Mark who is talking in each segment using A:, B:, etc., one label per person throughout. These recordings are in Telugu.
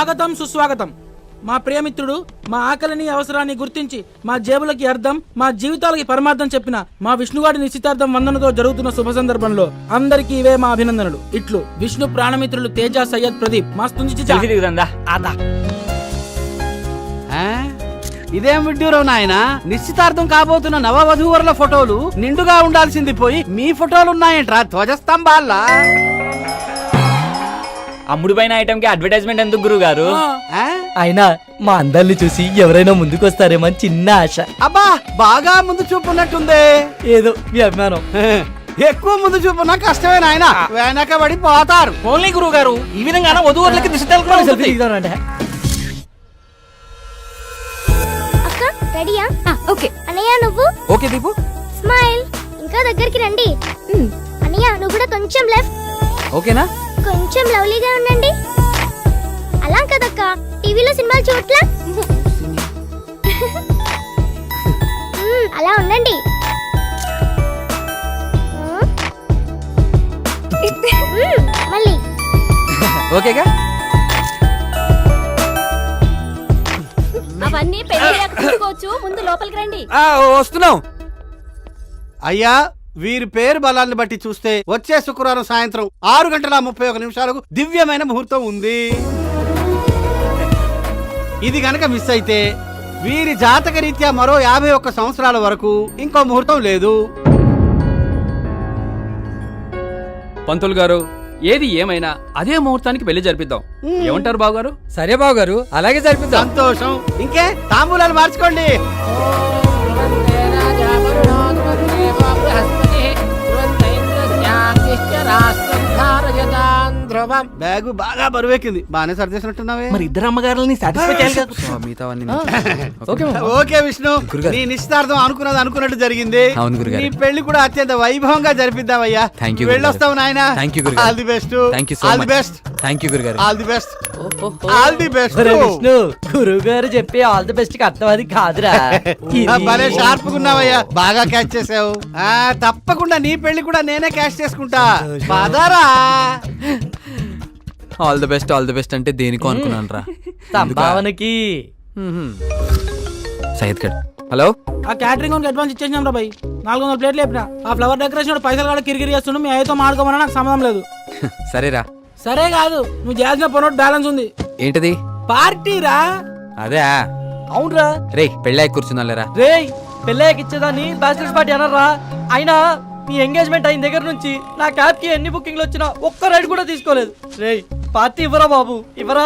A: స్వాగతం సుస్వాగతం. మా ప్రియమిత్రుడు మా ఆకలిని అవసరాన్ని గుర్తించి మా జేబులకి అర్థం మా జీవితాలకి పరమార్థం చెప్పిన మా విష్ణుగాడి నిశ్చితార్థం వందనతో జరుగుతున్న శుభ సందర్భంలో అందరికీ ఇవే మా అభినందనలు. ఇట్లు విష్ణు ప్రాణమిత్రులు తేజ సయ్యద్ ప్రదీప్.
B: ఇదేం విడ్డూరం నాయన, నిశ్చితార్థం కాబోతున్న నవవధూవరుల ఫోటోలు నిండుగా ఉండాల్సింది పోయి మీ ఫోటోలు ఉన్నాయంట్రా ధ్వజస్తంభాల్లా.
C: అమ్ముడు పైన ఐటమ్ కి అడ్వర్టైజ్మెంట్ ఎందుకు గురువు గారు?
D: అయినా మా అందరిని చూసి ఎవరైనా ముందుకొస్తారేమో అని చిన్న ఆశ.
B: అబ్బా బాగా ముందు చూపున్నట్టుందే.
D: ఏదో మీ అభిమానం.
B: ఎక్కువ ముందు చూపున్నా కష్టమే నాయన, వెనక పడి పోతారు.
C: ఓన్లీ గురువు గారు ఈ విధంగా వధూవరులకి దిశ
E: అక్క రెడీయా? ఓకే అన్నయ్య నువ్వు
C: ఓకే దీపు
E: స్మైల్. ఇంకా దగ్గరికి రండి. అన్నయ్య నువ్వు కూడా కొంచెం లెఫ్ట్.
C: ఓకేనా?
E: కొంచెం లవ్లీగా ఉండండి. అలా కదక్క, టీవీలో సినిమాలు చూడట్లా? అలా ఉండండి. మళ్ళీ
C: ఓకేగా?
F: అవన్నీ పెళ్ళయ్యాక చూసుకోవచ్చు. ముందు లోపలికి రండి.
C: వస్తున్నాం.
B: అయ్యా వీరి పేరు బలాన్ని బట్టి చూస్తే వచ్చే శుక్రవారం సాయంత్రం 6:31 దివ్యమైన ముహూర్తం ఉంది. ఇది గనక మిస్ అయితే వీరి జాతక రీత్యా మరో 51 సంవత్సరాల వరకు ఇంకో ముహూర్తం లేదు.
G: పంతులు గారు ఏది ఏమైనా అదే ముహూర్తానికి పెళ్లి జరిపిద్దాం. ఏమంటారు బాబు గారు?
D: సరే బాబు గారు, అలాగే జరిపిద్దాం.
B: సంతోషం. ఇంకే తాంబూలాలు మార్చుకోండి. బ్యాగు బాగా బరువెక్కింది. బాగానే సర్దేసినట్టున్నావే.
C: మరి ఇద్దరు అమ్మగారులని సాటిస్ఫై చేయాలి కదా.
B: ఓకే విష్ణు, నీ నిశ్చితార్థం అనుకున్నట్టు జరిగింది. నీ పెళ్లి కూడా అత్యంత వైభవంగా జరిపిద్దామయ్యా. వెళ్ళొస్తావు నాయన. All the best. All the best. All the best. All the best.
D: Vishnu గురువు గారు చెప్పి ఆల్ ది బెస్ట్ కి అర్థం అది కాదురా.
B: భలే షార్ప్ గున్నావయ్యా, బాగా క్యాచ్ చేసావు. తప్పకుండా నీ పెళ్లి కూడా నేనే క్యాచ్ చేసుకుంటా. పదరా.
G: ఆల్ ది బెస్ట్ అంటే దేనికో అనుకున్నాను రా.
D: సంభావనకి.
G: సయ్యద్ గడ్ హలో.
A: ఆ క్యాటరింగ్ అడ్వాన్స్ ఇచ్చేసినాం రా భయ్. 400 ప్లేట్లు లేపినా. ఆ ఫ్లవర్ డెకరేషన్ పైసలు కూడా కిరికిరి చేస్తుండు. మీ అయ్యతో మాడుకోమన్నా నాకు సంబంధం లేదు.
G: సరేరా.
A: సరే కాదు, నువ్వు చేయాల్సిన పనోట్ బ్యాలెన్స్ ఉంది.
G: ఏంటది?
A: పార్టీ రా.
G: అదే.
D: అవునరా.
G: రే పెళ్ళాయి కూర్చున్నాలేరా.
D: రే పెళ్ళాకి ఇచ్చేదాన్ని బ్యాచిలర్స్ పార్టీ అనరా. అయినా నీ ఎంగేజ్మెంట్ అయిన దగ్గర నుంచి నా క్యాబ్ కి ఎన్ని బుకింగ్లు వచ్చినా ఒక్క రైడ్ కూడా తీసుకోలేదు. రే పార్టీ ఇవ్వరా బాబు, ఇవ్వరా.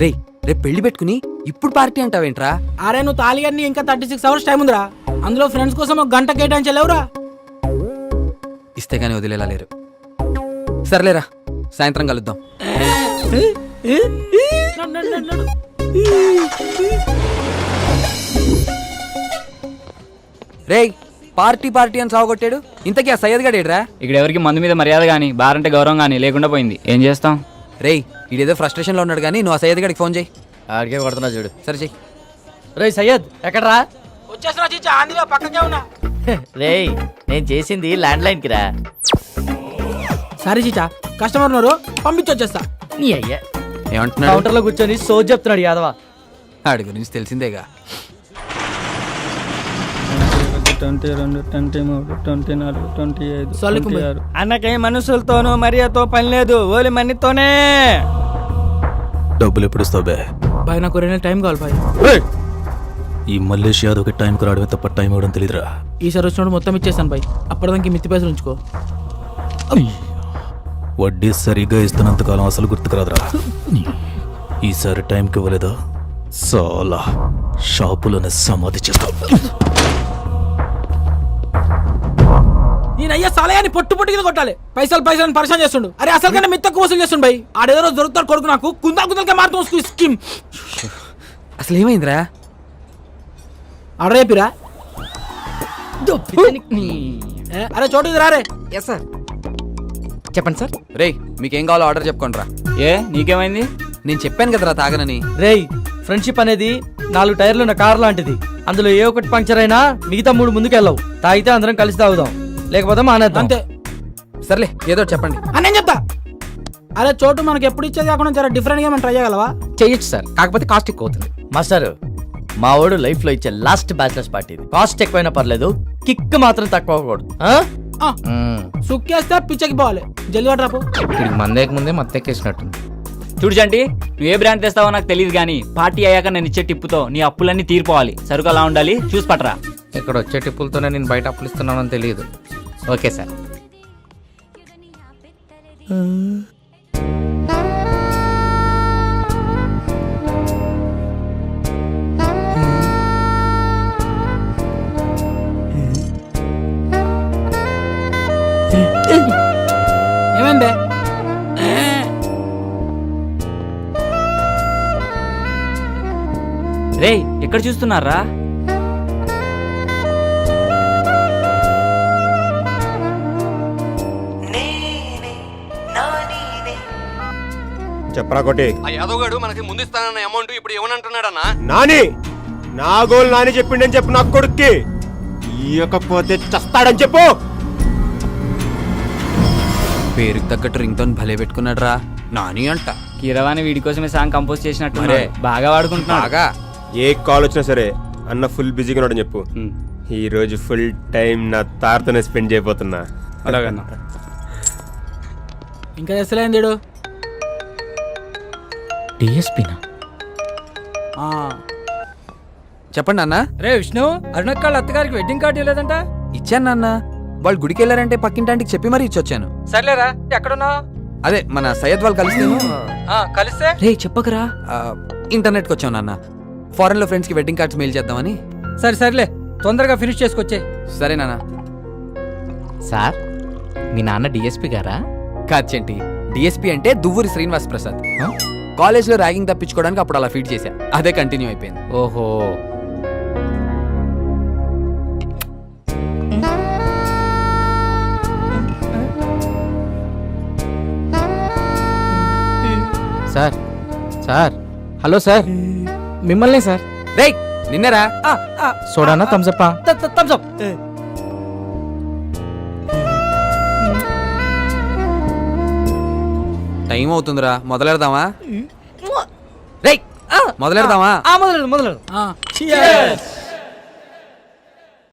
G: రే రేపు పెళ్లి పెట్టుకుని ఇప్పుడు పార్టీ అంటావేంట్రా?
A: అరే నువ్వు తాళి అన్ని ఇంకా 36 అవర్స్ టైం ఉందిరా. అందులో ఫ్రెండ్స్ కోసం ఒక గంట కేటాయించలేవురా.
G: ఇస్తే గానీ వదిలేలా లేరు. సర్లేరా, సాయంత్రం కలుద్దాం. రేయ్ పార్టీ అని సాగుకొట్టాడు. ఇంతకీ ఆ సయ్యద్ గడేడ్రా?
C: ఇక్కడ ఎవరికి మందు మీద మర్యాద గానీ బారంటే గౌరవం గానీ లేకుండా పోయింది. ఏం చేస్తాం?
G: రేయ్ ఇదేదో ఫ్రస్ట్రేషన్ లో ఉన్నాడు కానీ నువ్వు ఆ సయ్యద్ గడికి ఫోన్ చేయి.
D: ఆడికే కొడుతున్నా చూడు.
G: సరే చెయ్యి.
D: రే సయ్యద్ ఎక్కడరా?
A: వచ్చేస్తున్నా చీచా, ఆందిగా పక్కకే ఉన్నా.
D: రే నేను చేసింది ల్యాండ్ లైన్ కి రా.
A: సరే చీచా, కస్టమర్ ఉన్నారు, పంపించొచ్చేస్తా.
D: నీ అయ్యా
G: ఏమంటున్నాడు?
D: కౌంటర్ లో కూర్చొని సోజ్ చెప్తున్నాడు యాదవా.
G: ఆడి గురించి తెలిసిందేగా.
H: 22, 23, 24, 25,
A: సొల్లుకు
H: 26.
D: అన్నకే మనుషులతోనూ మరియతో పని లేదు, ఓలి మనీతోనే.
I: డబ్బులు ఎప్పుడు ఇస్తావు బే?
A: బాయ్ నాకు 2 నెలలు టైం కావాలి బాయ్.
I: ఈ మల్లేష్ యాదవ్కి టైంకి రావడమే తప్ప టైం ఇవ్వడం తెలియదురా.
A: ఈసారి వచ్చినప్పుడు మొత్తం ఇచ్చేస్తాను బాయ్. అప్పటిదానికి మిత్తి పైసలు ఉంచుకో.
I: వడ్డీ సరిగ్గా ఇస్తున్నంతకాలం అసలు గుర్తుకురాదురా. ఈసారి టైంకి ఇవ్వలేదా చాలా షాపులోనే సమాధి చేస్తావు.
A: నేనయ్యా సలయాన్ని పొట్టు కింద కొట్టాలి. పైసలు పరిశాన్ చేస్తుండు. అరే అసలు కన్నా మిత్తకు వసూలు చేస్తుండు బాయ్. ఆడేదో రోజు దొరుకుతాడు కొడుకు నాకు. కుందలకే మారుతూ స్కీమ్.
G: అసలు ఏమైందిరా?
A: ఆర్డర్ చెప్పిరా. అరే చోటు రారే.
D: చెప్పండి సార్.
G: రేయ్ మీకేం కావాలో ఆర్డర్ చెప్పుకోండి రా.
C: ఏ నీకేమైంది?
G: నేను చెప్పాను కదరా తాగనని.
D: రేయ్ ఫ్రెండ్షిప్ అనేది 4 టైర్లు ఉన్న కార్ లాంటిది. అందులో ఏ ఒకటి పంక్చర్ అయినా మిగతా 3 ముందుకెళ్ళవు. తాగితే అందరం కలిసి తాగుదాం, లేకపోతే మానేద్దాం.
A: అంతే.
G: సర్లే ఏదో చెప్పండి.
A: నేను చెప్తా. అరే చోటు మనకి ఎప్పుడు ఇచ్చేది కాకుండా చాలా డిఫరెంట్ గా మనం ట్రై చేయగలవా?
J: చేయొచ్చు సార్, కాకపోతే కాస్ట్ ఎక్కువ అవుతుంది.
D: మాస్టర్ మా వాడు లైఫ్ లో ఇచ్చే లాస్ట్ బ్యాచిలర్స్ పార్టీ కాస్ట్ ఎక్కువైనా పర్లేదు, కిక్ మాత్రం తక్కువ అవ్వకూడదు.
A: సుక్కేస్తే పిచ్చకి పోవాలి. జల్లి రాపు.
J: వీడికి మందేక ముందే మత్తెక్కేసినట్టుంది.
C: చూడు చంటి, నువ్వు ఏ బ్రాండ్ తెస్తావో నాకు తెలియదు కానీ పార్టీ అయ్యాక నేను ఇచ్చే టిప్పుతో నీ అప్పులన్నీ తీరిపోవాలి. సరుకు అలా ఉండాలి, చూసి పట్టరా.
J: ఇక్కడ వచ్చే టిప్పులతోనే నేను బయట అప్పులు ఇస్తున్నానని తెలియదు. Okay sir.
A: ఏమైందే?
C: రే ఎక్కడ చూస్తున్నారా?
K: చెప్పరా కొట్టి.
G: ఆ యాదవ్ మనకి ముందు ఇస్తానన్న అమౌంట్ ఇప్పుడు ఏమనంటున్నాడన్నా?
K: నాని నా గోల్ నాని చెప్పిండని చెప్పు నా కొడుక్కి. ఇవ్వకపోతే చస్తాడని చెప్పు.
J: పేరుకి తగ్గట్టు రింగ్ టోన్ భలే పెట్టుకున్నాడు రా నాని అంట.
C: కీరవాణి వీడి కోసమే సాంగ్ కంపోజ్ చేసినట్టు బాగా వాడుకుంటున్నాడు.
J: బాగా
K: ఏ కాల్ వచ్చినా సరే అన్న ఫుల్ బిజీగా ఉన్నాడని చెప్పు. ఈ రోజు ఫుల్ టైం నా తారతోనే స్పెండ్ చేయబోతున్నా.
G: అలాగన్నా.
A: ఇంకా చేస్తలేంది వీడు?
J: డిఎస్పీనా? చెప్పండి అన్న.
D: రే విష్ణు, అరుణక్క అత్తగారికి వెడ్డింగ్ కార్డు ఇవ్వలేదంట.
J: ఇచ్చాను నాన్న. వాళ్ళు గుడికి వెళ్ళారంటే పక్కింటాంటికి చెప్పి మరీ ఇచ్చొచ్చాను.
D: సర్లేరా, ఎక్కడున్నా?
J: అదే మన సయ్యద్ వాళ్ళు కలిస్తేను.
D: కలిస్తే
C: రే చెప్పకరా.
J: ఇంటర్నెట్కి వచ్చాం నాన్న. ఫారెన్ లో ఫ్రెండ్స్ కి వెడ్డింగ్ కార్డ్స్ మెయిల్ చేద్దామని.
D: సర్లే తొందరగా ఫినిష్ చేసుకొచ్చే.
J: సరే నాన్న.
C: సార్ మీ నాన్న డిఎస్పీ గారా?
J: కాచేంటి, డిఎస్పీ అంటే దువ్వూరి శ్రీనివాస్ ప్రసాద్. కాలేజ్ లో ర్యాగింగ్ తప్పించుకోవడానికి అప్పుడు అలా ఫీడ్ చేశా, అదే కంటిన్యూ అయిపోయింది.
C: ఓహో.
J: సార్ సార్ హలో సార్,
A: మిమ్మల్ని సార్.
J: రేయ్ నిన్నరా
A: సోడానా థమ్సప్?
D: థమ్సప్.
J: టైం అవుతుందిరా, మొదలెడదామా? రేయ్ మొదలెడదామా?
D: మొదలెడు.
A: Cheers.